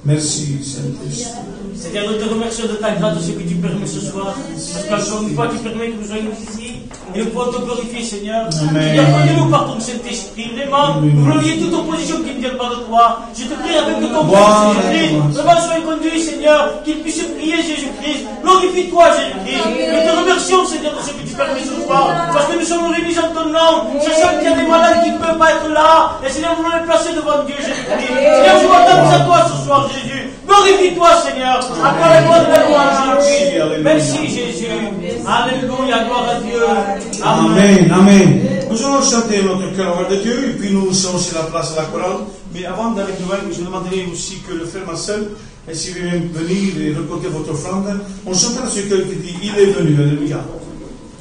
Merci, Saint-Esprit. Seigneur, nous te remercions de ta grâce, de ce que tu permets ce soir. Parce qu'encore une fois, tu permets que nous soyons ici. Et nous pouvons te glorifier, Seigneur. Seigneur, conduis-nous par ton Saint-Esprit. Vraiment, nous voulons lier toute opposition qui ne vient pas de toi. Je te prie avec de ton Père, Jésus-Christ. Vraiment, soyez conduits, Seigneur. Qu'il puisse prier, Jésus-Christ. Glorifie-toi, Jésus-Christ. Nous te remercions, Seigneur, de ce que tu permets ce soir. Parce que nous sommes réunis en ton nom. Sachant qu'il y a des malades qui ne peuvent pas être là. Et Seigneur, nous voulons les placer devant Dieu, Jésus-Christ. Seigneur, je m'attends à toi ce soir, Jésus. Glorifie-toi, Seigneur. Accorde-moi de la louange, Jésus. Merci, Jésus. Alléluia, gloire à Dieu. Amen, amen. Nous allons chanter notre chorale de Dieu, et puis nous serons aussi la place à la chorale. Mais avant d'aller plus loin, je demanderai aussi que le frère Marcel, s'il veut venir et reporter votre offrande, on chantera ce cœur qui dit, il est venu, alléluia.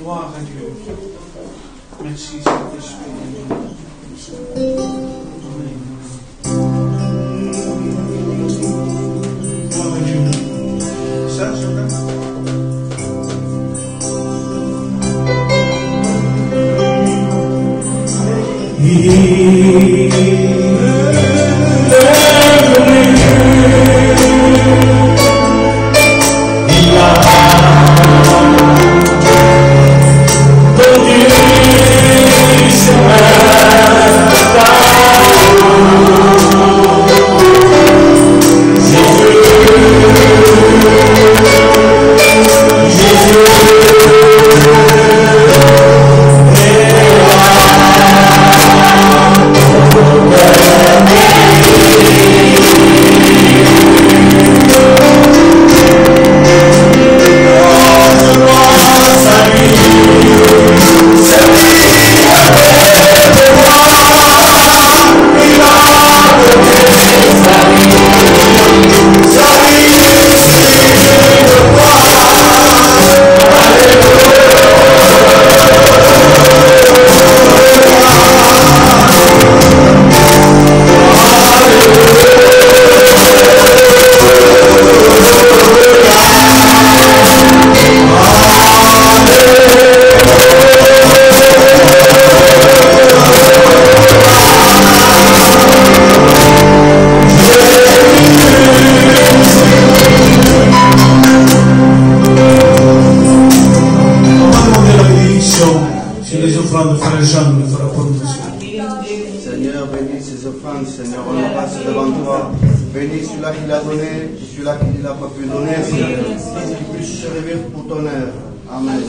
Gloire à Dieu. Merci, Saint-Esprit. Gloire à Dieu. Ça, chacun. Seigneur, bénis ces offrandes, Seigneur, on les passe devant toi. Bénis celui-là qui l'a donné, celui-là qui ne l'a pas pu donner, Seigneur. Qu'il puisse servir pour ton œuvre. Amen.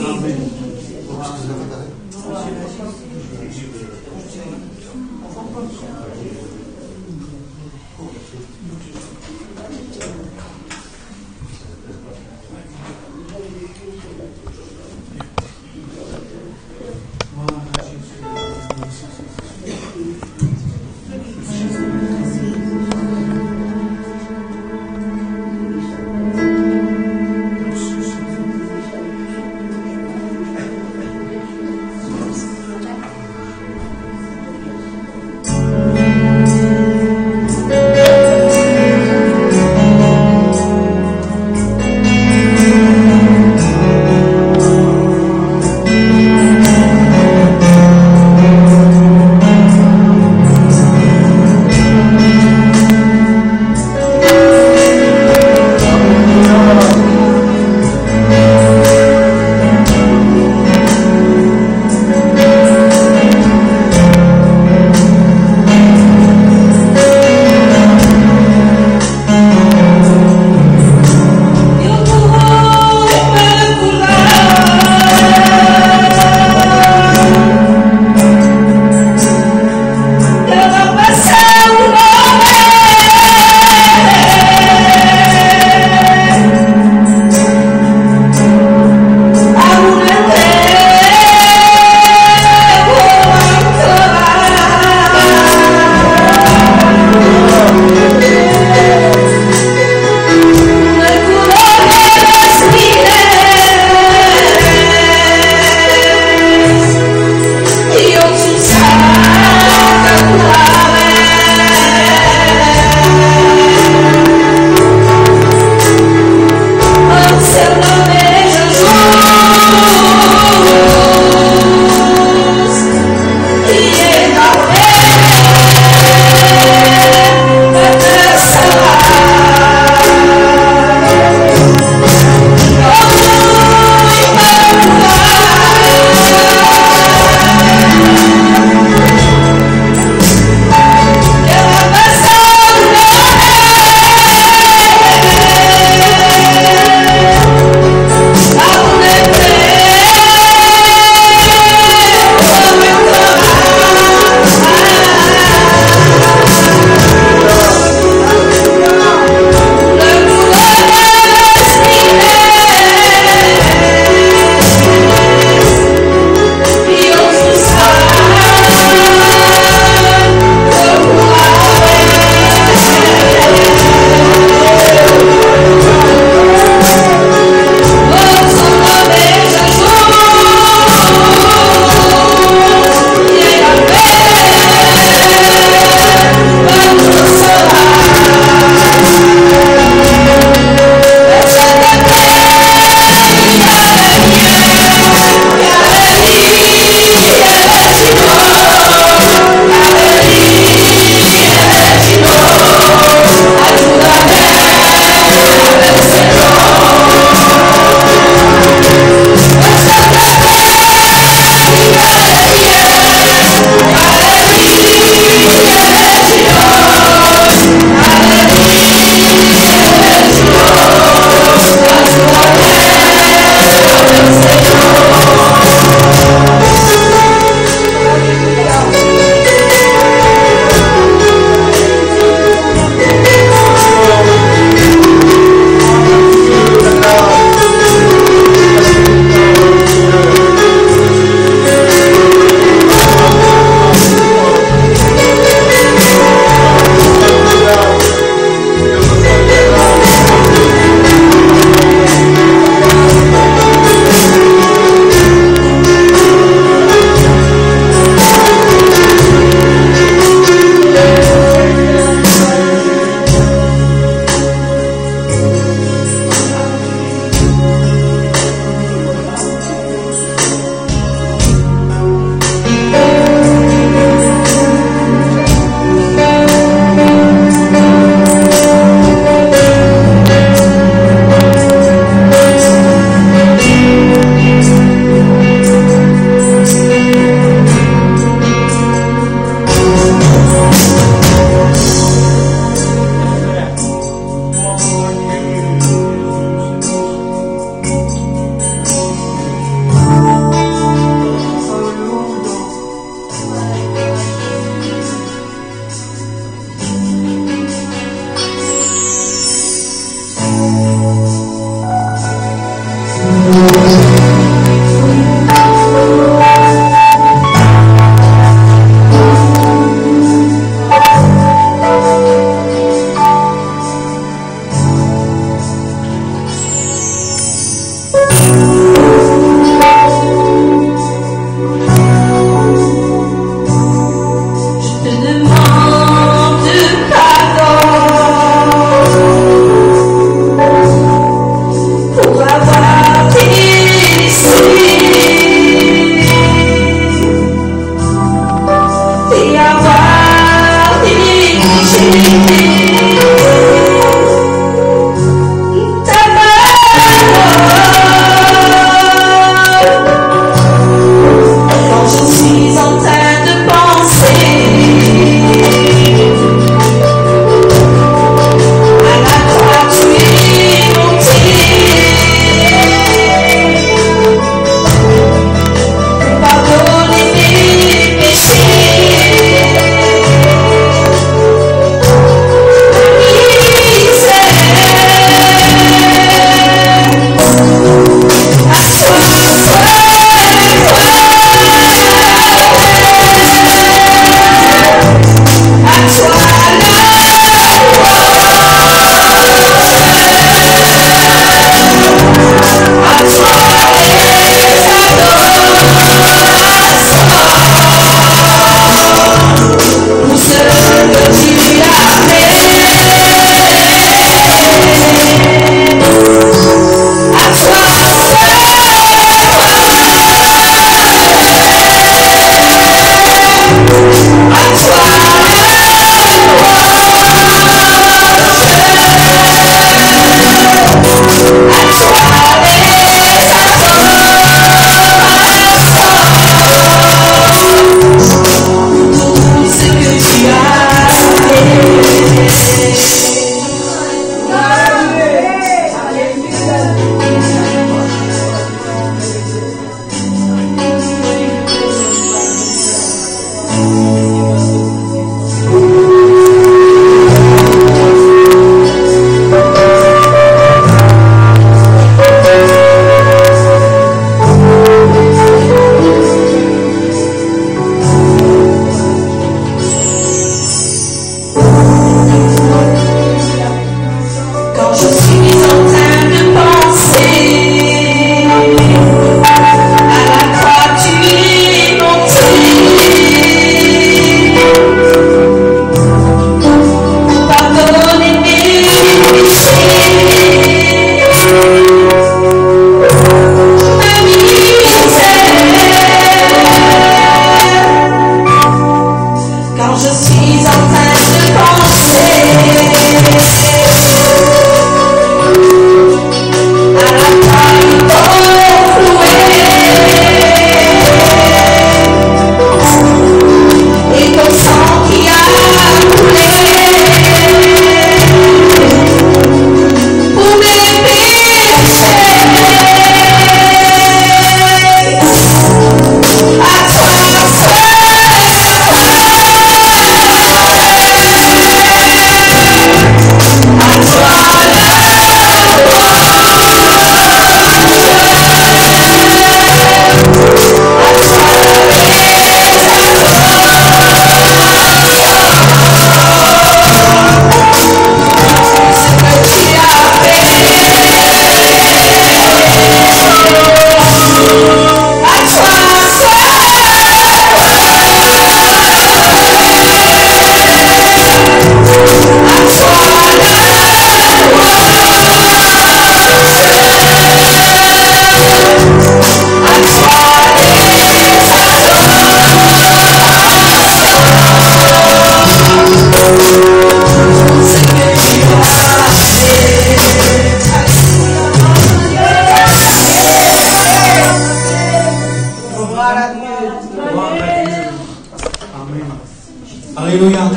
Alléluia.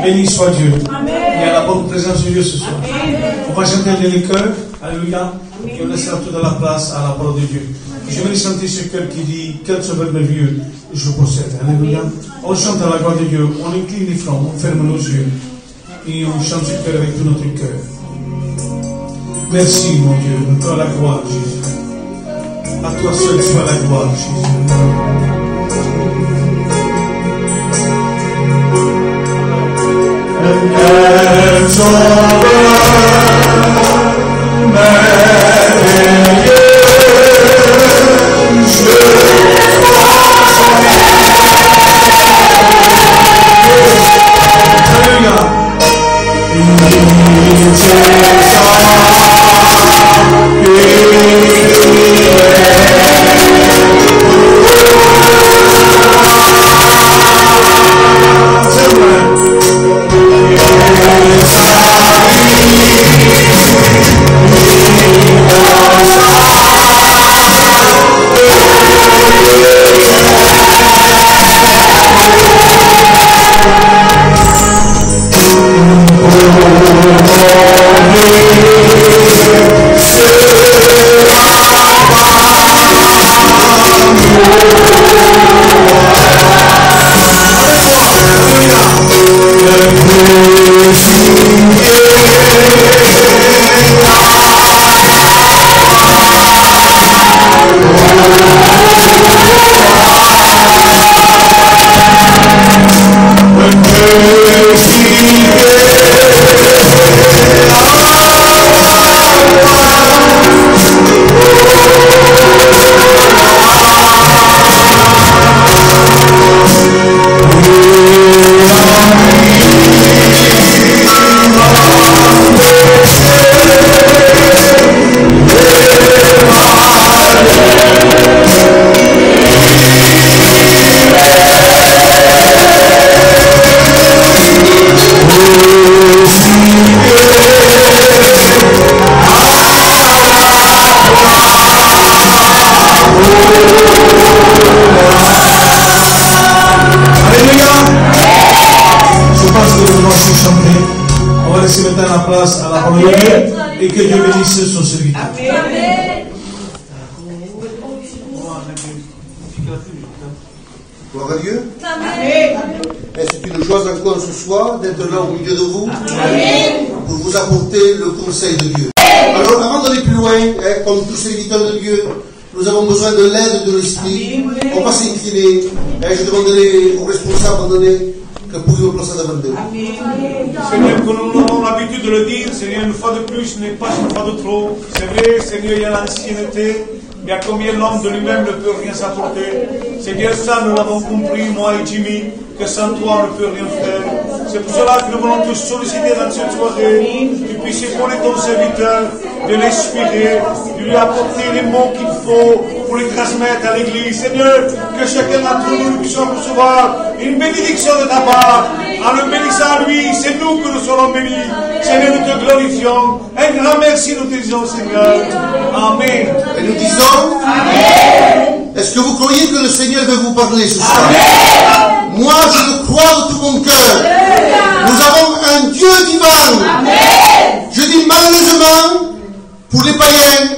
Béni soit Dieu. Il y a la bonne présence de Dieu ce soir. On va chanter les cœurs. Alléluia. Et on laissera toute la place à la parole de Dieu. Je vais chanter ce cœur qui dit, quel sauveur merveilleux je possède. Alléluia. On chante à la gloire de Dieu. On incline les flancs, on ferme nos yeux. Et on chante ce cœur avec tout notre cœur. Merci mon Dieu. Toi la gloire, Jésus. À toi seul soit la gloire, Jésus. Quel sauveur merveilleux je et que Dieu bénisse son serviteur. Amen. Gloire à Dieu. Amen. Et c'est une joie encore ce soir d'être là au milieu de vous. Amen. Pour vous apporter le conseil de Dieu. Alors avant d'aller plus loin, comme tous serviteurs de Dieu, nous avons besoin de l'aide de l'Esprit. On va s'incliner. Je demanderai aux responsables de donner que pouvez-vous placer devant d'eux. Seigneur, comme nous avons l'habitude de le dire, Seigneur, une fois de plus n'est pas une fois de trop. C'est vrai, Seigneur, il y a l'ancienneté, mais à combien l'homme de lui-même ne peut rien s'apporter. C'est bien ça, nous l'avons compris, moi et Jimmy, que sans toi on ne peut rien faire. C'est pour cela que nous voulons te solliciter dans cette soirée, que tu puisses épauler ton serviteur, de l'inspirer, de lui apporter les mots qu'il faut pour les transmettre à l'église. Seigneur, que chacun d'entre nous puisse recevoir une bénédiction de ta part. En le bénissant lui, c'est nous que nous serons bénis. Seigneur, nous te glorifions. Un grand merci nous te disons, Seigneur. Amen. Et nous disons, Amen. Est-ce que vous croyez que le Seigneur veut vous parler ce soir? Amen. Moi, je le crois de tout mon cœur. Nous avons un Dieu divin. Amen. Je dis malheureusement, pour les païens,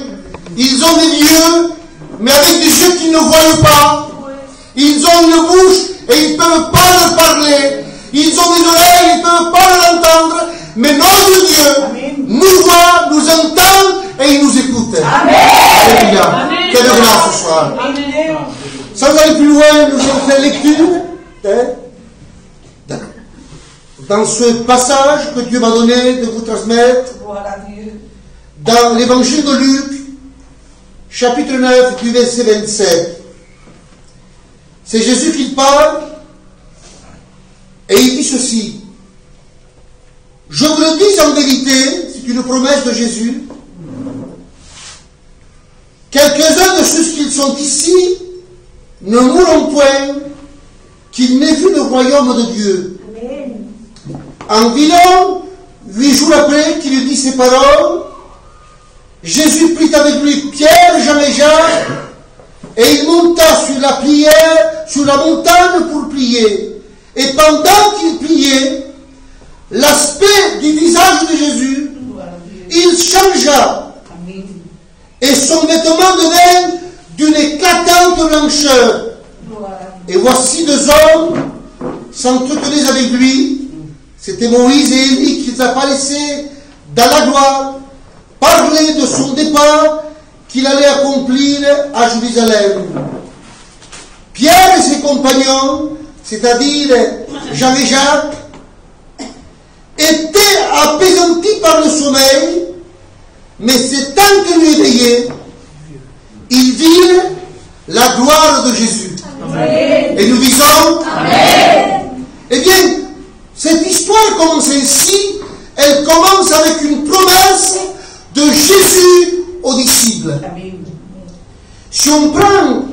ils ont des dieux, mais avec des yeux qu'ils ne voient pas. Ils ont une bouche et ils ne peuvent pas leur parler. Ils ont des oreilles, ils ne peuvent pas l'entendre. Mais notre Dieu nous voit, nous entend et il nous écoute. Alléluia. Quelle grâce ce soir. Amen. Sans aller plus loin, nous allons faire lecture. Dans ce passage que Dieu m'a donné de vous transmettre, dans l'évangile de Luc, chapitre 9, du verset 27. C'est Jésus qui parle, et il dit ceci. Je vous le dis en vérité, c'est une promesse de Jésus, quelques-uns de ceux qui sont ici ne mourront point, qu'ils n'aient vu le royaume de Dieu. Environ 8 jours après qu'il dit ces paroles, Jésus prit avec lui Pierre, Jean et Jacques, et il monta sur la montagne pour prier. Et pendant qu'il priait, l'aspect du visage de Jésus, il changea. Et son vêtement devint d'une éclatante blancheur. Et voici deux hommes s'entretenaient avec lui. C'était Moïse et Élie qui apparaissaient dans la gloire, parlaient de son départ qu'il allait accomplir à Jérusalem. Pierre et ses compagnons, c'est-à-dire Jean et Jacques, étaient apaisantis par le sommeil, mais s'étant tenus éveillés, ils virent la gloire de Jésus. Amen. Et nous disons Amen. Eh bien, cette histoire commence ainsi. Elle commence avec une promesse de Jésus aux disciples. Amen. Si on prend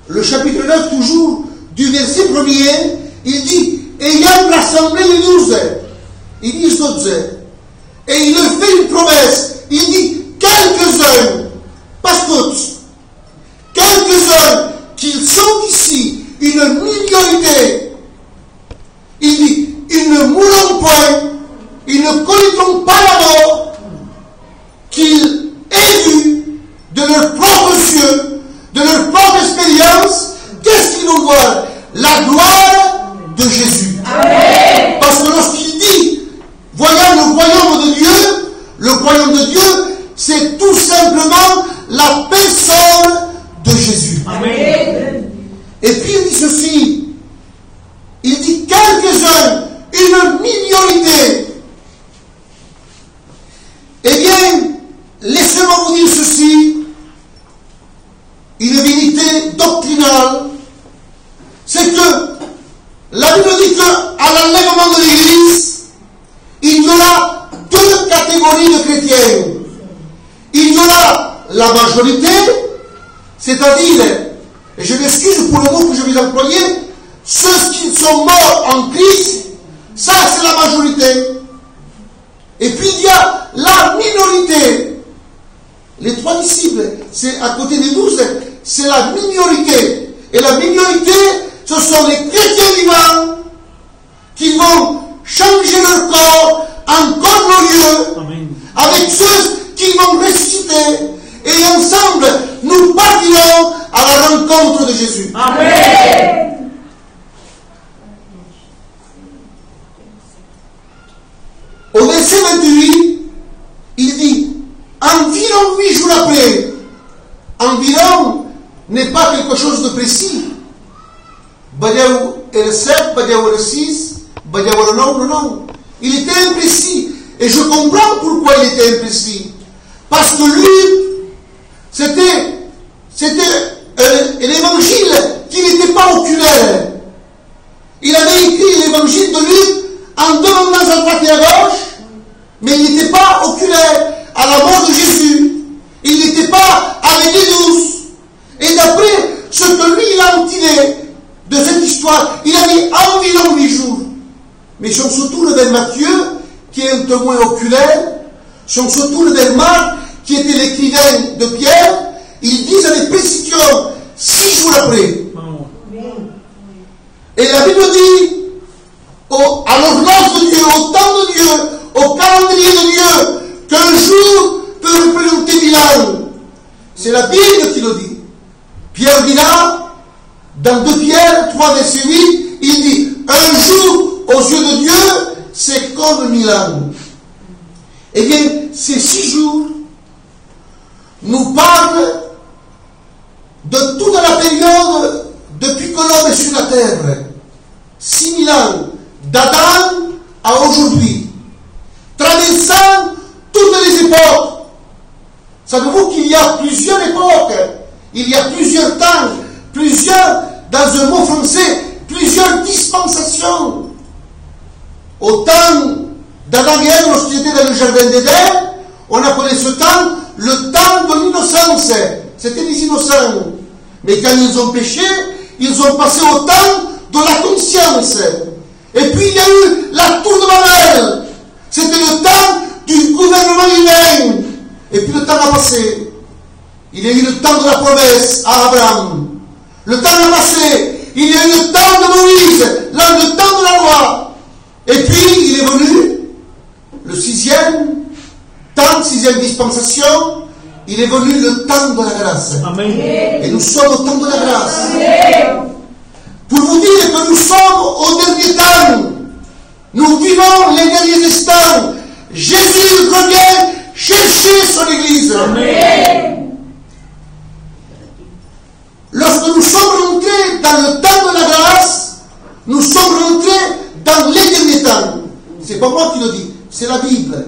le chapitre 9 toujours, du verset 1er, il dit, ayant rassemblé les 12, il dit 12, et il leur fait une promesse, il dit, quelques-uns, pas tous, quelques-uns qu'ils sont ici, une minorité, il dit, ils ne mourront point, ils ne connaîtront pas la mort, qu'ils aient vu de leurs propres yeux, de leur propre expérience, qu'est-ce qu'ils vont voir? La gloire de Jésus. Amen. Parce que lorsqu'il dit, voyant le royaume de Dieu, le royaume de Dieu, c'est tout simplement la personne de Jésus. Amen. Et puis il dit ceci, il dit quelques-uns, une minorité. Eh bien, laissez-moi vous dire ceci, une vérité doctrinale, c'est que la Bible dit qu'à l'enlèvement de l'Église, il y aura deux catégories de chrétiens. Il y aura la majorité, c'est-à-dire, et je m'excuse pour le mot que je vais employer, ceux qui sont morts en Christ, ça c'est la majorité. Et puis il y a la minorité. Les trois disciples, c'est à côté des 12, c'est la minorité. Et la minorité, ce sont les chrétiens vivants qui vont changer leur corps en corps glorieux. Amen. Avec ceux qui vont ressusciter. Et ensemble, nous partirons à la rencontre de Jésus. Amen. Au verset 28, il dit, environ 8 jours après, environ n'est pas quelque chose de précis. Badiaou est le 7, Badiaou est le 6, Badiaou le 9, non. Il était imprécis. Et je comprends pourquoi il était imprécis. Parce que lui, c'était l'évangile qui n'était pas oculaire. Il avait écrit l'évangile de Luc en demandant à droite et à gauche, mais il n'était pas oculaire à la mort de Jésus. Il n'était pas avec les 12. Et d'après ce que lui il a en tiré de cette histoire, il a mis environ 8 jours. Mais si on se tourne vers Matthieu, qui est un témoin oculaire, si on se tourne vers Marc, qui était l'écrivain de Pierre, ils disent avec précision 6 jours après. Et la Bible dit, à l'horloge de Dieu, au temps de Dieu, au calendrier de Dieu, qu'un jour peut représenter 1000 ans. C'est la Bible qui le dit. Pierre dira, dans 2 Pierre 3, verset 8, il dit, un jour aux yeux de Dieu, c'est comme 1000 ans. Eh bien, ces 6 jours nous parlent de toute la période depuis que l'homme est sur la terre. 6000 ans, d'Adam à aujourd'hui, traversant toutes les époques. Savez-vous qu'il y a plusieurs époques, il y a plusieurs temps, dans un mot français, plusieurs dispensations. Au temps d'Adam et Ève, lorsqu'ils étaient dans le jardin d'Éden, on appelait ce temps le temps de l'innocence. C'était des innocents. Mais quand ils ont péché, ils ont passé au temps de la conscience. Et puis il y a eu la tour de Babel. C'était le temps du gouvernement humain. Et puis le temps a passé. Il y a eu le temps de la promesse à Abraham. Le temps a passé. Il y a eu le temps de Moïse, là, le temps de la loi. Et puis, il est venu, le sixième temps, sixième dispensation, il est venu le temps de la grâce. Amen. Et nous sommes au temps de la grâce. Amen. Pour vous dire que nous sommes au dernier temps. Nous vivons les derniers instants. Jésus revient chercher son Église. Amen. Lorsque nous sommes rentrés dans le temps de la grâce, nous sommes rentrés dans les derniers temps. C'est pas moi qui le dis, c'est la Bible.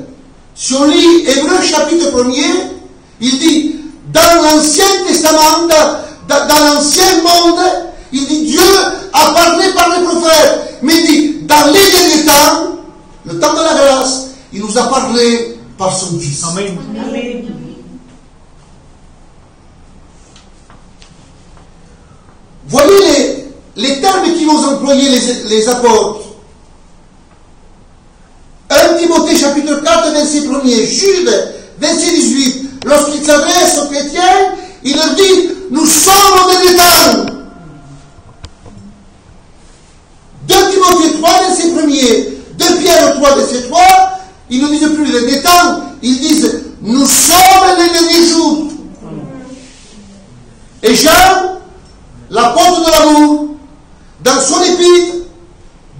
Si on lit Hébreux chapitre 1er, il dit, dans l'Ancien Testament, dans l'Ancien monde, il dit, Dieu a parlé par les prophètes. Mais il dit, dans les derniers temps, le temps de la grâce, il nous a parlé par son Fils. Amen. Amen. Voyez les termes qui vont employer les apôtres. 1 Timothée chapitre 4, verset 1er, Jude, verset 18, lorsqu'il s'adresse aux chrétiens, il leur dit, nous sommes au dernier temps. 2 Timothée 3, verset 1er, 2 Pierre 3, verset 3, ils ne disent plus les derniers temps, ils disent, nous sommes les derniers jours. Et Jean, l'apôtre de l'amour, dans son épître,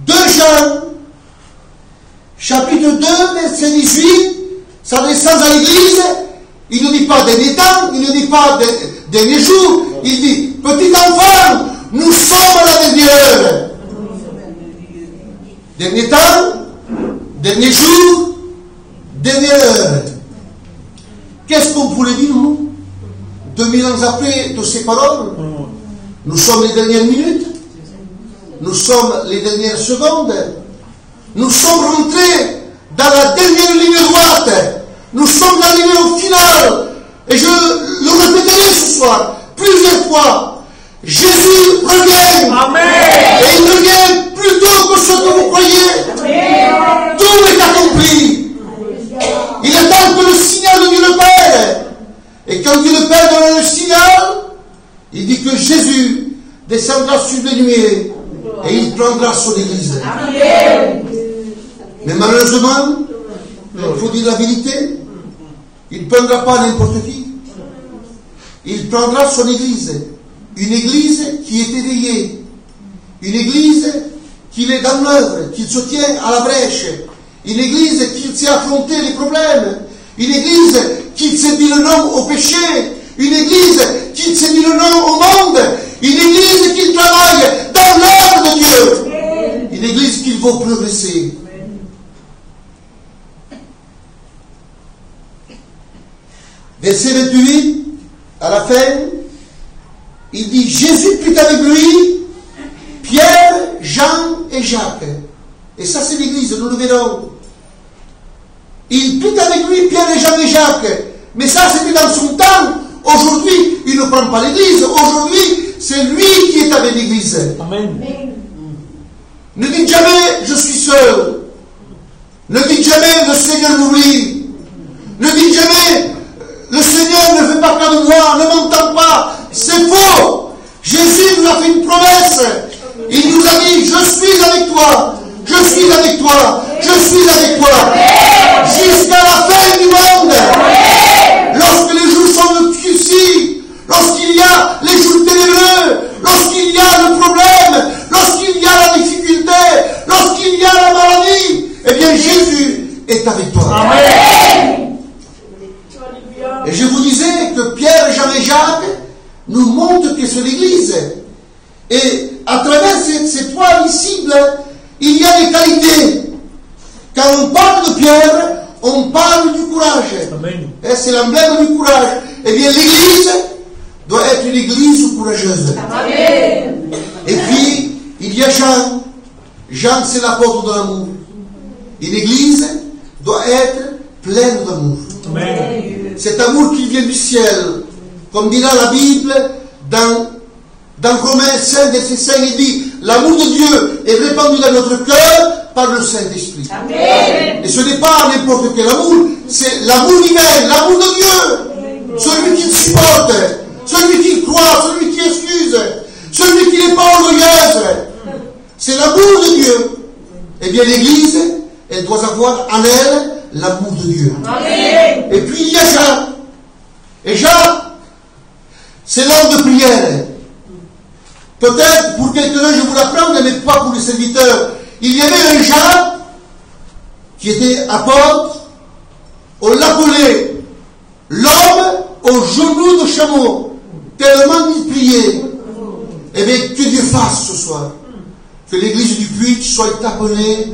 2 Jean, chapitre 2, verset 18, s'adressant à l'Église, il ne dit pas dernier temps, il ne dit pas dernier jour, il dit, petit enfant, nous sommes à la dernière heure. Dernier temps, dernier jour, dernière heure. Qu'est-ce qu'on pourrait dire, nous, 2000 ans après de ces paroles? Nous sommes les dernières minutes, nous sommes les dernières secondes, nous sommes rentrés dans la dernière ligne droite, nous sommes arrivés au final, et je le répéterai ce soir, plusieurs fois, Jésus revient. Amen. Et il revient plus tôt que ce que vous croyez. Amen. Tout est accompli. Il est temps que le signal de Dieu le Père. Et quand Dieu le Père donne le signal, il dit que Jésus descendra sur les nuées et il prendra son Église. Amen. Mais malheureusement, il faut dire la vérité, il ne prendra pas n'importe qui. Il prendra son Église. Une Église qui est éveillée. Une Église qui est dans l'œuvre, qui se tient à la brèche. Une Église qui sait affronter les problèmes. Une Église qui sait dire le non au péché. Une Église qui sait dire le non au monde. Une Église qui travaille dans l'œuvre de Dieu. Une Église qui va progresser. Verset 28, à la fin, il dit, Jésus prit avec lui Pierre, Jean et Jacques. Et ça c'est l'Église, nous le verrons. Il prit avec lui Pierre et Jean et Jacques. Mais ça c'était dans son temps. Aujourd'hui, il ne prend pas l'Église. Aujourd'hui, c'est lui qui est avec l'Église. Amen. Ne dites jamais, je suis seul. Ne dites jamais, le Seigneur m'oublie. Ne dites jamais, le Seigneur ne fait pas cas de moi, ne m'entend pas. C'est faux. Jésus nous a fait une promesse. Il nous a dit, je suis avec toi. Je suis avec toi. Je suis avec toi. Jusqu'à la fin du monde. Lorsque les jours sont obscurcis, lorsqu'il y a les jours ténébreux, lorsqu'il y a le problème, lorsqu'il y a la difficulté, lorsqu'il y a la maladie, eh bien Jésus est avec toi. Amen. Et je vous disais que Pierre, Jean et Jacques nous montrent que c'est l'Église. Et à travers ces trois disciples, il y a des qualités. Quand on parle de Pierre, on parle du courage. Amen. Et c'est l'emblème du courage. Eh bien, l'Église doit être une Église courageuse. Amen. Et puis, il y a Jean. Jean, c'est l'apôtre de l'amour. Une Église doit être pleine d'amour. Amen. Cet amour qui vient du ciel. Comme dira la Bible dans Romains 5, verset 5, il dit, l'amour de Dieu est répandu dans notre cœur par le Saint-Esprit. Amen. Et ce n'est pas n'importe quel amour, c'est l'amour divin, l'amour de Dieu. Celui qui supporte, celui qui croit, celui qui excuse, celui qui n'est pas orgueilleuse. c'est l'amour de Dieu. Eh bien, l'Église, elle doit avoir en elle l'amour de Dieu. Amen. Et puis, il y a Jacques. Et Jacques, c'est l'homme de prière. Peut-être pour quelques-uns, je vous l'apprends, mais pas pour les serviteurs. Il y avait un Jacques qui était apôtre. On l'appelait l'homme aux genoux de chameau, tellement il priait. Eh bien, que Dieu fasse ce soir que l'église du Puy soit appelée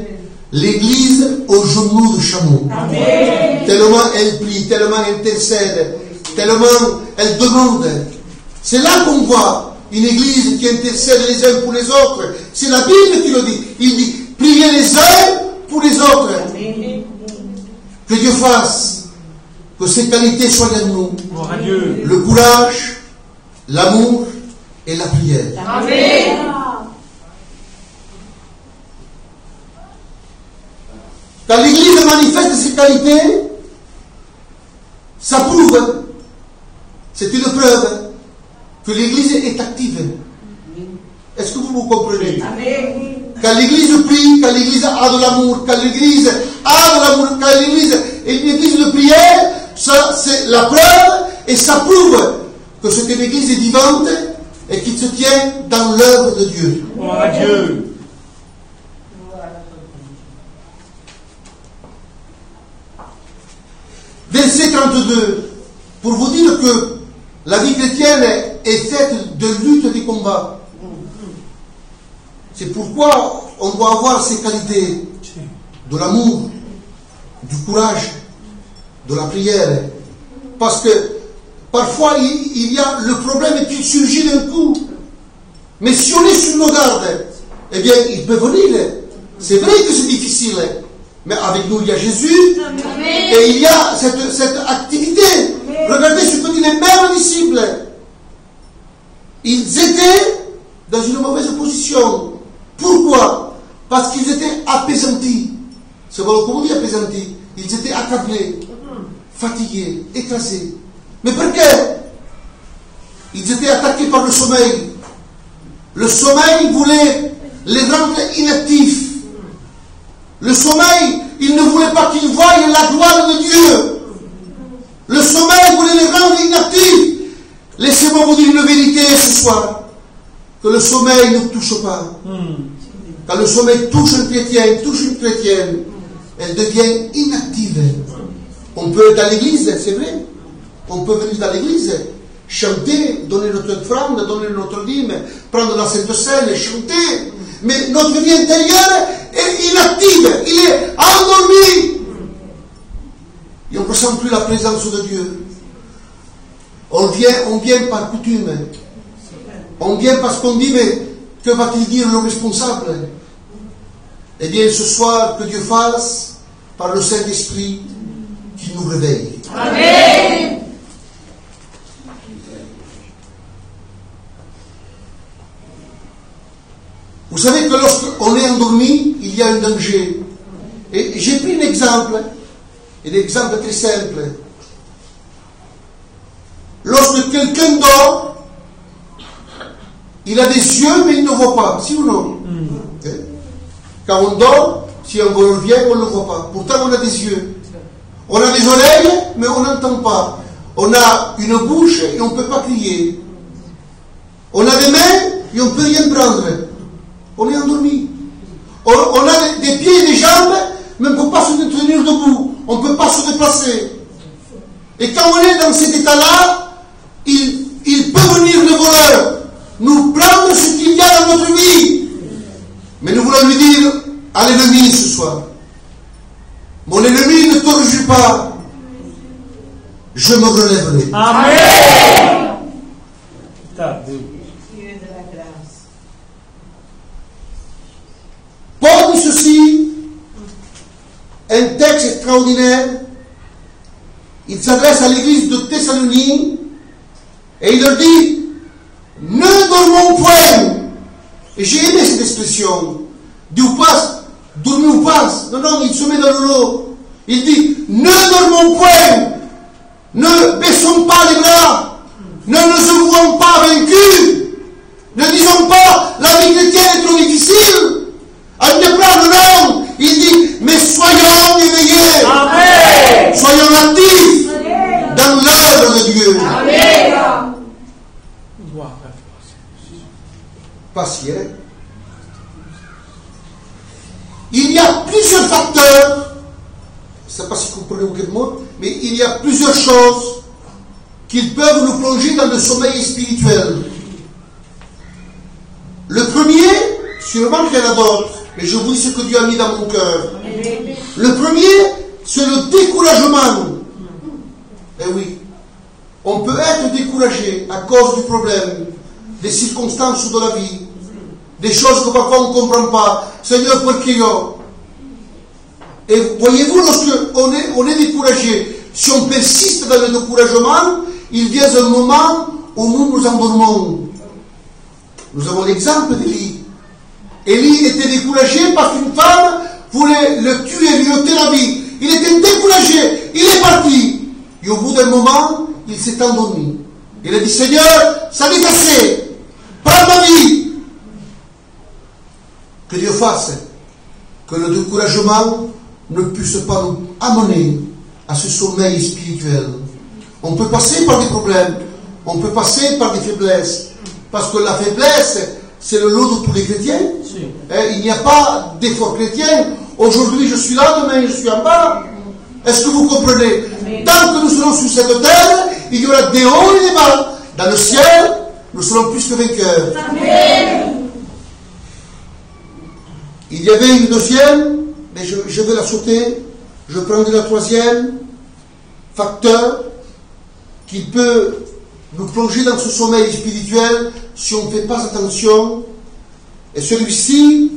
l'église aux genoux de chameau. Amen. Tellement elle prie, tellement elle intercède, tellement elle demande. C'est là qu'on voit une église qui intercède les uns pour les autres. C'est la Bible qui le dit. Il dit, priez les uns pour les autres. Amen. Que Dieu fasse que ces qualités soient en nous. Gloire à Dieu. Le courage, l'amour et la prière. Amen. Quand l'Église manifeste ces qualités, ça prouve, c'est une preuve que l'Église est active. Est-ce que vous comprenez? Amen. Quand l'Église prie, quand l'Église a de l'amour, quand l'Église a de l'amour, quand l'Église est une Église de prière, ça c'est la preuve et ça prouve que cette Église est vivante et qu'il se tient dans l'œuvre de Dieu. Gloire à Dieu. Verset 32, pour vous dire que la vie chrétienne est faite de lutte et de combats. C'est pourquoi on doit avoir ces qualités de l'amour, du courage, de la prière. Parce que parfois il y a le problème qui surgit d'un coup. Mais si on est sur nos gardes, eh bien il peut venir. C'est vrai que c'est difficile. Mais avec nous, il y a Jésus. Amen. Et il y a cette activité. Regardez ce que disent les mêmes disciples. Ils étaient dans une mauvaise position. Pourquoi? Parce qu'ils étaient apaisantis. C'est bon, comment on dit apaisantis? Ils étaient accablés, fatigués, écrasés. Mais pourquoi? Ils étaient attaqués par le sommeil. Le sommeil voulait les rendre inactifs. Le sommeil, il ne voulait pas qu'ils voient la gloire de Dieu. Le sommeil voulait les rendre inactifs. Laissez-moi vous dire une vérité ce soir. Que le sommeil ne touche pas. Quand le sommeil touche un chrétien, touche une chrétienne, elle devient inactive. On peut être à l'église, c'est vrai. On peut venir dans l'église, chanter, donner notre offrande, donner notre dîme, prendre la Sainte Seine, chanter. Mais notre vie intérieure est inactive, il est endormi. Et on ne ressent plus la présence de Dieu. On vient par coutume. On vient parce qu'on dit, mais que va-t-il dire le responsable? Eh bien, ce soir, que Dieu fasse, par le Saint-Esprit, qu'il nous réveille. Amen. Vous savez que lorsqu'on est endormi, il y a un danger. Et j'ai pris un exemple très simple. Lorsque quelqu'un dort, il a des yeux, mais il ne voit pas, si ou non? Quand on dort, si on revient, on ne le voit pas. Pourtant, on a des yeux. On a des oreilles, mais on n'entend pas. On a une bouche et on ne peut pas crier. On a des mains et on ne peut rien prendre. On est endormi. On a des pieds et des jambes, mais on ne peut pas se tenir debout. On ne peut pas se déplacer. Et quand on est dans cet état-là, il peut venir le voleur, nous prendre ce qu'il y a dans notre vie. Mais nous voulons lui dire à l'ennemi ce soir, mon ennemi ne te rejure pas, je me relèverai. Amen. Paul dit ceci, un texte extraordinaire. Il s'adresse à l'église de Thessalonique et il leur dit, ne dormons point. Et j'ai aimé cette expression. Dit ou passe, dormez ou passe. Non, il se met dans le lot. Il dit, ne dormons point. Ne baissons pas les bras. Ne nous avouons pas vaincus. Ne disons pas, la vie chrétienne est trop difficile. sais pas si vous comprenez quel mot, mais il y a plusieurs choses qui peuvent nous plonger dans le sommeil spirituel. Le premier, sûrement qu'il y en a d'autres, mais je vous dis ce que Dieu a mis dans mon cœur. Le premier, c'est le découragement. Eh oui, on peut être découragé à cause du problème, des circonstances de la vie, des choses que parfois on ne comprend pas. Seigneur, pourquoi? Et voyez-vous, lorsque on est découragé, si on persiste dans le découragement, il vient un moment où nous endormons. Nous avons l'exemple d'Élie. Élie était découragé parce qu'une femme voulait le tuer, lui ôter la vie. Il était découragé, il est parti. Et au bout d'un moment, il s'est endormi. Il a dit, Seigneur, ça m'est assez. Prends ma vie. Que Dieu fasse que le découragement ne puisse pas nous amener à ce sommeil spirituel. On peut passer par des problèmes, on peut passer par des faiblesses, parce que la faiblesse, c'est le lot de tous les chrétiens. Il n'y a pas d'effort chrétien. Aujourd'hui, je suis là, demain, je suis en bas. Est-ce que vous comprenez? Tant que nous serons sur cette terre, il y aura des hauts et des bas. Dans le ciel, nous serons plus que vainqueurs. Amen. Il y avait une deuxième, mais je vais la sauter. Je prendrai la troisième facteur qui peut nous plonger dans ce sommeil spirituel si on ne fait pas attention. Et celui-ci,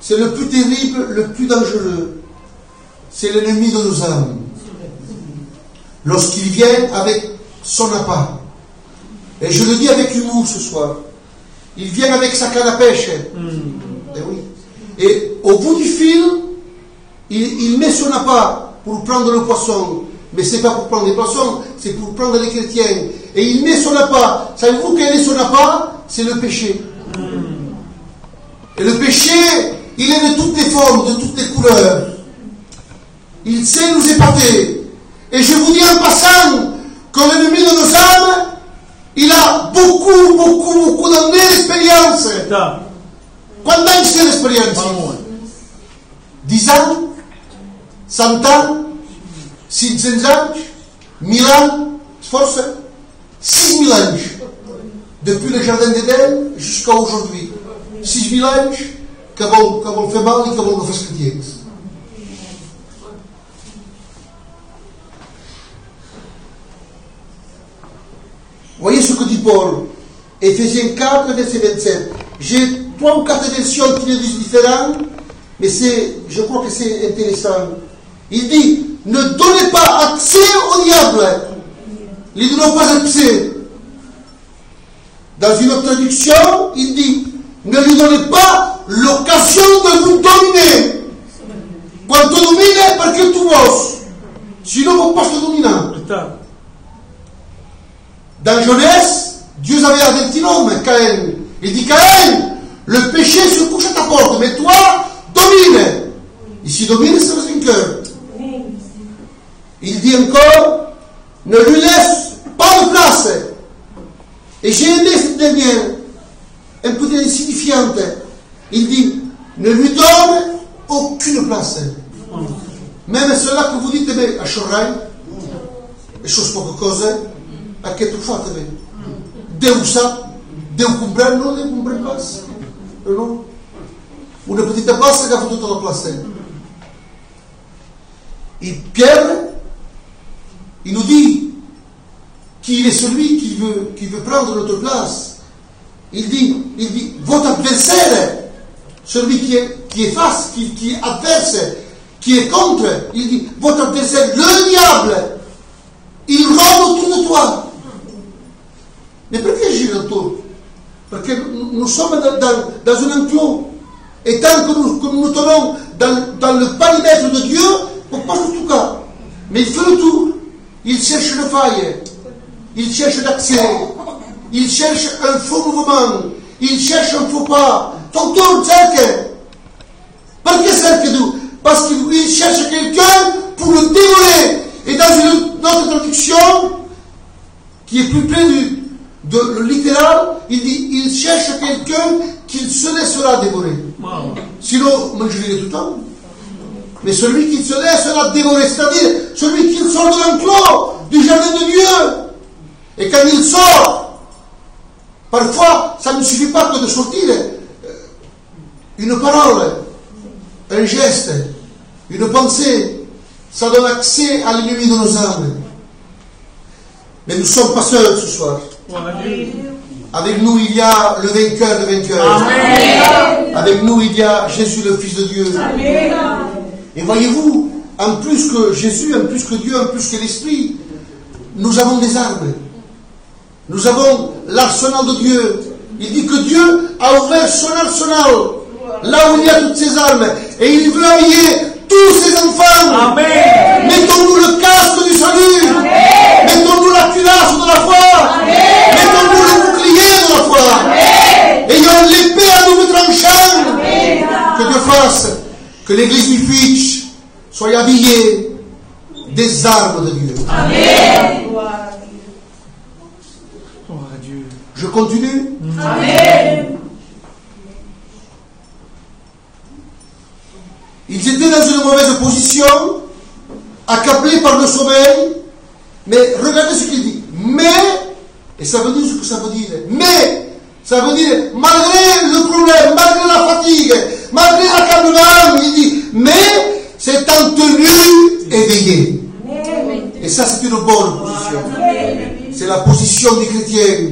c'est le plus terrible, le plus dangereux. C'est l'ennemi de nos âmes. Lorsqu'il vient avec son appât, et je le dis avec humour ce soir, il vient avec sa canne à pêche. Et oui. Et au bout du fil, il met son appât pour prendre le poisson. Mais ce n'est pas pour prendre les poissons, c'est pour prendre les chrétiens. Et il met son appât. Savez-vous quel est son appât? C'est le péché. Et le péché, il est de toutes les formes, de toutes les couleurs. Il sait nous épater. Et je vous dis en passant que l'ennemi de nos âmes, il a beaucoup d'années d'expérience. Quando anni c'è l'esperienza? 10 ans, 100 ans, 500 ans, 1000 ans, force 6000 ans. Depuis le jardin d'Éden jusqu'à aujourd'hui. 6000 ans que vont faire mal et que vont nous faire chrétiens. Voyez ce que dit Paul. Éphésiens 4, verset 27. J'ai 3 ou 4 versions qui le disent différents, mais je crois que c'est intéressant. Il dit, ne donnez pas accès au diable. Ne lui donnez pas accès. Dans une autre traduction, il dit, ne lui donnez pas l'occasion de vous dominer. Quand tu domines, parce que tu bosses. Sinon, vous ne pouvez pas te dominer. Dans Genèse, Dieu avait averti l'homme, Caïn. Il dit, Caïn, le péché se couche à ta porte, mais toi, domine. Ici, domine, c'est le vainqueur. Il dit encore, ne lui laisse pas de place. Et j'ai aimé cette dernière, un peu insignifiante. Il dit, ne lui donne aucune place. Même cela que vous dites, mais à Chorai, et chose poche cose, a che tu fate? Devo sa, devo comprare, non devo comprare place. Non. Una petite place che ha fatto tutta la place. Et Pierre, il nous dit qu'il est celui qui veut prendre notre place. Il dit, votre adversaire, celui qui est face, qui est adverse, qui est contre, il dit, votre adversaire, le diable, il rôde autour de toi. Mais pourquoi gire autour? Parce que nous sommes dans un enclos. Et tant que nous tenons dans le périmètre de Dieu, on passe tout cas. Mais il fait le tour. Il cherche le faille. Il cherche l'accès. Il cherche un faux mouvement. Il cherche un faux pas. Ton tour, cercle. Pourquoi cercle nous? Parce qu'il cherche quelqu'un pour le dévorer. Et dans une autre traduction, qui est plus près de le littéral, il dit, il cherche quelqu'un qu'il se laissera dévorer. Wow. Sinon, mangerait tout le temps. Mais celui qui se laisse sera dévoré, c'est-à-dire celui qui sort de l'enclos du jardin de Dieu. Et quand il sort, parfois, ça ne suffit pas que de sortir une parole, un geste, une pensée. Ça donne accès à l'ennemi de nos âmes. Mais nous ne sommes pas seuls ce soir. Avec nous, il y a le vainqueur de vainqueurs. Amen. Avec nous, il y a Jésus, le Fils de Dieu. Amen. Et voyez-vous, en plus que Jésus, en plus que Dieu, en plus que l'Esprit, nous avons des armes. Nous avons l'arsenal de Dieu. Il dit que Dieu a ouvert son arsenal, là où il y a toutes ses armes. Et il veut habiller tous ses enfants. Amen. Mettons-nous le casque du salut. Amen. Mettons-nous la cuirasse de la foi. Amen. Mettons-nous le bouclier de la foi. Amen. Ayons l'épée à double tranchant. Amen. Que Dieu fasse que l'église du Fitch soit habillée des armes de Dieu. Amen. Je continue. Amen. Ils étaient dans une mauvaise position, accablés par le sommeil, mais regardez ce qu'il dit. Mais, et ça veut dire ce que ça veut dire. Mais, ça veut dire, malgré le problème, malgré la fatigue, malgré l'accablement, il dit, mais c'est en tenue éveillée. Et ça, c'est une bonne position. C'est la position du chrétien.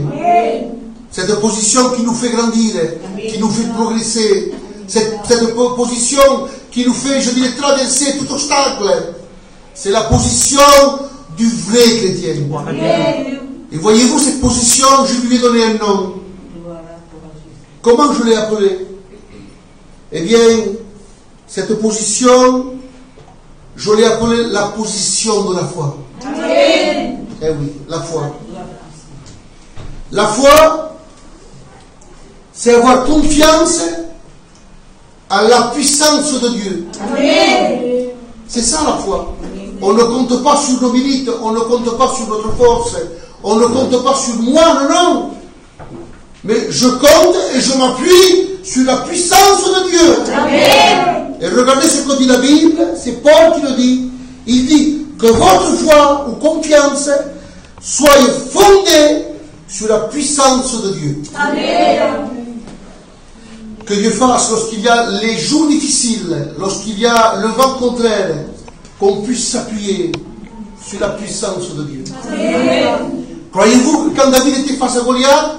Cette position qui nous fait grandir, qui nous fait progresser. Cette position qui nous fait, je dirais, traverser tout obstacle. C'est la position du vrai chrétien. Et voyez-vous, cette position, je lui ai donné un nom. Comment je l'ai appelée? Eh bien, cette position, je l'ai appelée la position de la foi. Amen. Eh oui, la foi. La foi, c'est avoir confiance à la puissance de Dieu. Amen. C'est ça la foi. On ne compte pas sur nos mérites, on ne compte pas sur notre force, on ne compte pas sur moi, non. Mais je compte et je m'appuie sur la puissance de Dieu. Amen. Et regardez ce que dit la Bible, c'est Paul qui le dit. Il dit que votre foi ou confiance soit fondée sur la puissance de Dieu. Amen. Que Dieu fasse, lorsqu'il y a les jours difficiles, lorsqu'il y a le vent contraire, qu'on puisse s'appuyer sur la puissance de Dieu. Amen. Croyez-vous que quand David était face à Goliath,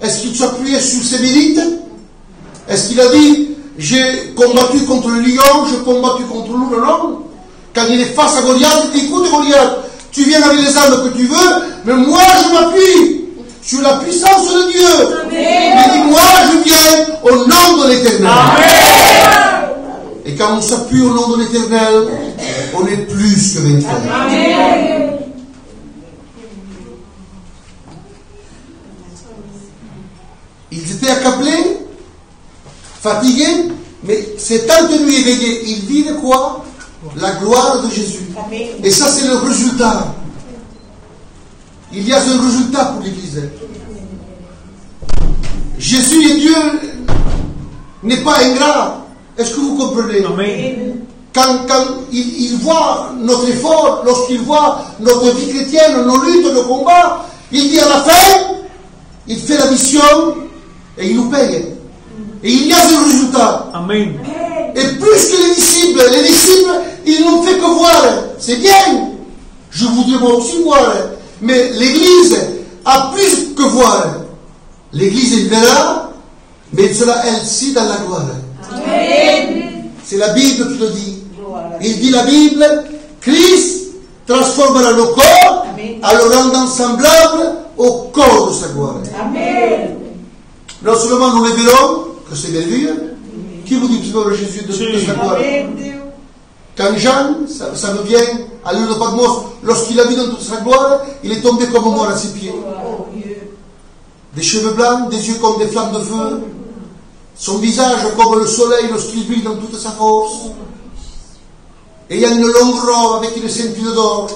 est-ce qu'il s'appuyait sur ses mérites? Est-ce qu'il a dit, j'ai combattu contre le lion, j'ai combattu contre le loup? Non. Quand il est face à Goliath, il dit, écoute Goliath, tu viens avec les armes que tu veux, mais moi je m'appuie sur la puissance de Dieu. Amen. Il dit, moi je viens au nom de l'Éternel. Amen. Et quand on s'appuie au nom de l'Éternel, on est plus que vainqueur. Amen. Ils étaient accablés, fatigués, mais s'étant tenus éveillés, ils virent quoi? La gloire de Jésus. Amen. Et ça, c'est le résultat. Il y a un résultat pour l'Église. Jésus et Dieu n'est pas ingrat. Est-ce que vous comprenez? Amen. Quand il voit notre effort, lorsqu'il voit notre vie chrétienne, nos luttes, nos combats, il dit à la fin, il fait la mission et il nous paye. Et il y a un résultat. Amen. Et plus que les disciples, ils n'ont fait que voir. C'est bien. Je voudrais moi aussi voir. Mais l'Église a plus que voir. L'Église, elle verra, mais elle sera elle-ci dans la gloire. Amen. C'est la Bible qui le dit. Il dit la Bible, Christ transformera nos corps en le rendant semblable au corps de sa gloire. Amen. Non seulement nous les verrons, que c'est merveilleux. Qui vous dit que c'est Jésus de sa gloire? Quand Jean, ça me vient à l'île de Patmos, lorsqu'il a vu dans toute sa gloire, il est tombé comme mort à ses pieds. Des cheveux blancs, des yeux comme des flammes de feu, son visage comme le soleil lorsqu'il brille dans toute sa force. Et il y a une longue robe avec une ceinture d'or.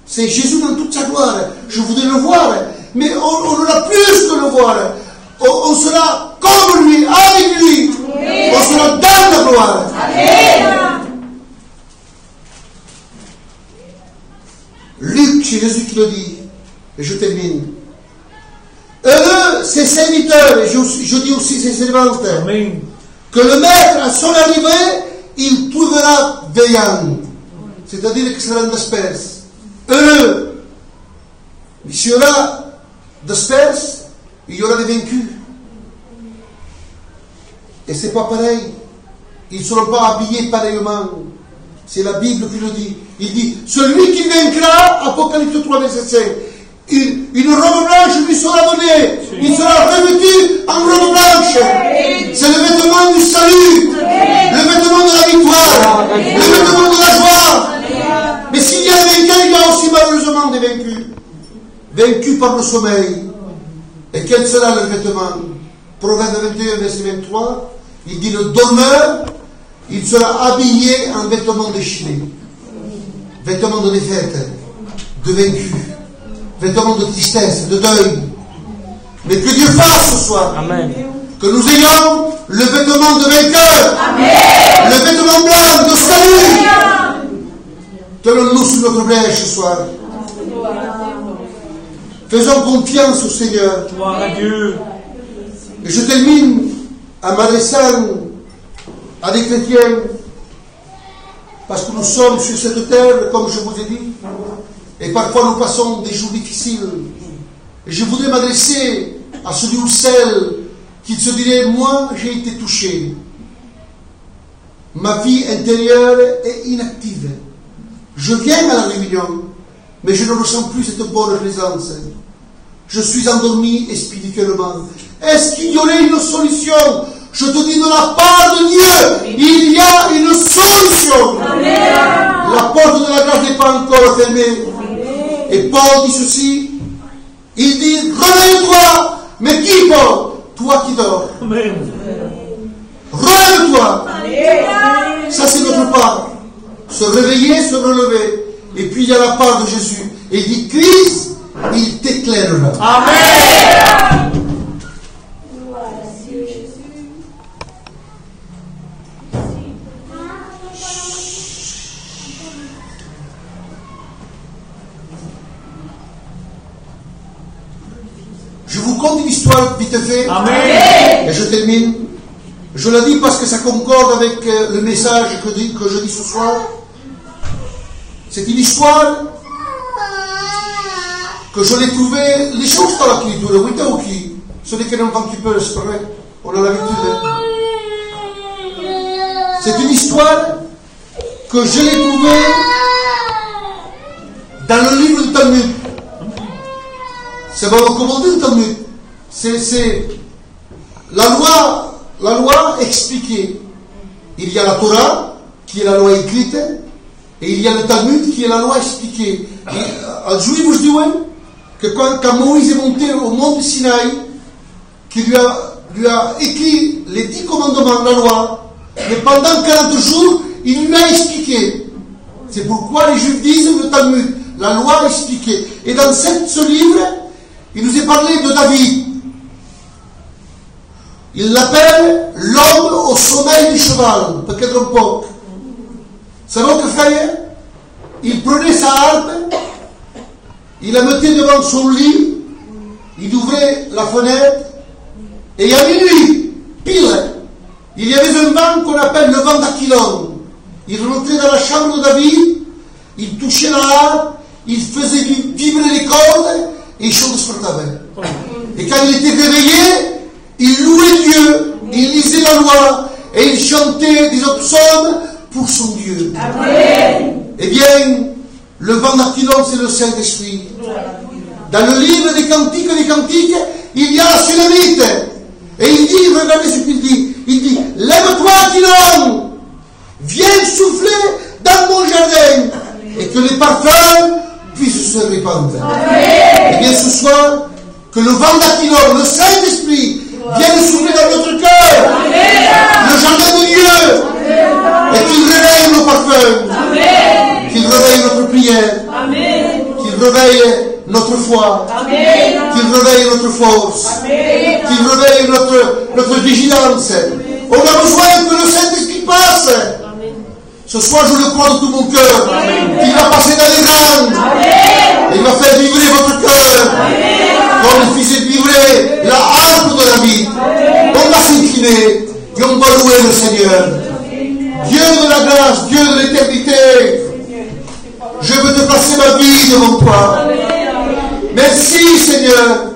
C'est Jésus dans toute sa gloire. Je voudrais le voir, mais on aura plus que le voir. On sera comme lui, avec lui. On sera dans la gloire. Amen. Luc, c'est Jésus qui le dit, et je termine. Heureux ses serviteurs, et je dis aussi ses servantes, Amen. que le maître, à son arrivée, il trouvera veillant. C'est-à-dire que sera disperse. Heureux. S'il y aura disperse, il y aura des vaincus. Et c'est pas pareil. Ils ne seront pas habillés pareillement. C'est la Bible qui le dit. Il dit, celui qui vaincra, Apocalypse 3, verset 5, une robe blanche lui sera donnée. Il sera revêtu en robe blanche. C'est le vêtement du salut, le vêtement de la victoire, le vêtement de la joie. Mais s'il y a des vainqueurs, il y a aussi malheureusement des vaincus. Vaincus par le sommeil. Et quel sera le vêtement? Proverbe 21, verset 23, il dit, le dormeur, il sera habillé en vêtements déchirés, vêtements de défaite, de vaincu, vêtements de tristesse, de deuil. Mais que Dieu fasse ce soir. Amen. Que nous ayons le vêtement de vainqueur. Amen. Le vêtement blanc de salut. Tenons-nous sur notre brèche ce soir. Faisons confiance au Seigneur. Gloire à Dieu. Et je termine en m'adressant à des chrétiens, parce que nous sommes sur cette terre, comme je vous ai dit, et parfois nous passons des jours difficiles. Et je voudrais m'adresser à celui ou celle qui se dirait, moi j'ai été touché. Ma vie intérieure est inactive. Je viens à la réunion, mais je ne ressens plus cette bonne présence. Je suis endormi spirituellement. Est-ce qu'il y aurait une solution? Je te dis, de la part de Dieu, il y a une solution. Amen. La porte de la grâce n'est pas encore fermée. Et Paul dit ceci, il dit, réveille-toi. Mais qui, Paul? Toi qui dors. Amen. Relève-toi. Ça, c'est notre part. Se réveiller, se relever. Et puis, il y a la part de Jésus. Et il dit, Christ, il t'éclairera. Amen. Je vous conte une histoire vite fait. Amen. Et je termine. Je la dis parce que ça concorde avec le message que je dis ce soir. C'est une histoire que je l'ai trouvée. Les choses dans la culture, oui, t'as qui? Ce n'est qu'un enfant qui peut, c'est vrai. On a l'habitude. C'est une histoire que je l'ai trouvée dans le livre du Talmud. C'est pas recommandé le Talmud. C'est la loi expliquée. Il y a la Torah, qui est la loi écrite, et il y a le Talmud, qui est la loi expliquée. Et Juif, je dis que quand Moïse est monté au mont Sinaï, qui lui a écrit les 10 commandements, la loi, mais pendant 40 jours, il lui a expliqué. C'est pourquoi les Juifs disent le Talmud, la loi expliquée. Et dans ce livre, il nous est parlé de David. Il l'appelle l'homme au sommeil du cheval, peut-être un peu. C'est votre frère, il prenait sa harpe, il la mettait devant son lit, il ouvrait la fenêtre, et à minuit, pile, il y avait un vent qu'on appelle le vent d'Aquilon. Il rentrait dans la chambre de David, il touchait la harpe, il faisait vibrer les cordes, et il chantait sur la table. Et quand il était réveillé, il louait Dieu, il lisait la loi, et il chantait des psaumes pour son Dieu. Amen. Eh bien, le vent d'Aquilon, c'est le Saint-Esprit. Dans le livre des Cantiques, il y a la Sulamite. Et il dit, regardez ce qu'il dit, il dit, lève-toi Aquilon, viens souffler dans mon jardin, et que les parfums puissent se répandre. Amen. Eh bien, ce soir, que le vent d'Aquilon, le Saint-Esprit, vienne souffler dans notre cœur. Amen. Le jardin de Dieu. Amen. Et qu'il réveille nos parfums. Amen. Qu'il réveille notre prière. Amen. Qu'il réveille notre foi. Amen. Qu'il réveille notre force. Amen. Qu'il réveille notre vigilance. Amen. On a besoin que le Saint-Esprit passe. Amen. Ce soir, je le crois de tout mon cœur. Qu'il va passer dans les rangs. Amen. va faire vibrer votre cœur. Comme il faisait vibrer la harpe de David. On va s'incliner et on va louer le Seigneur. Dieu de la grâce, Dieu de l'éternité, je veux te placer ma vie devant toi. Merci Seigneur,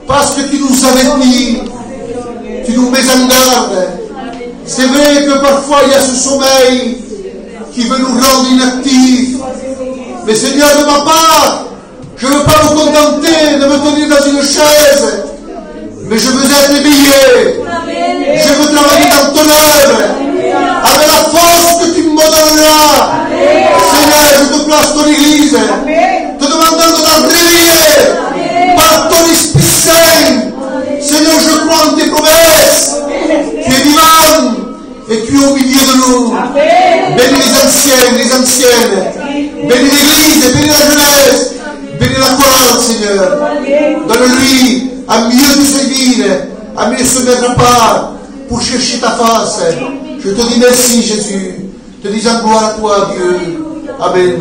parce que tu nous avertis, tu nous mets en garde. C'est vrai que parfois il y a ce sommeil qui veut nous rendre inactifs. Mais Seigneur, de ma part, je ne veux pas me contenter de me tenir dans une chaise, mais je veux être éveillé. Je veux travailler dans ton œuvre, avec la force que tu me donneras. Seigneur, je te place ton église, te demandant de la réveiller par ton Esprit Saint. Seigneur, je crois en tes promesses. Tu es vivant et tu es au milieu de nous. Bénis les anciennes, bénis l'église, bénis la jeunesse, bénis la chorale, Seigneur. Donne-lui à mieux te servir, à mieux se mettre à part pour chercher ta face. Je te dis merci, Jésus. Te disant gloire à toi, Dieu. Amen.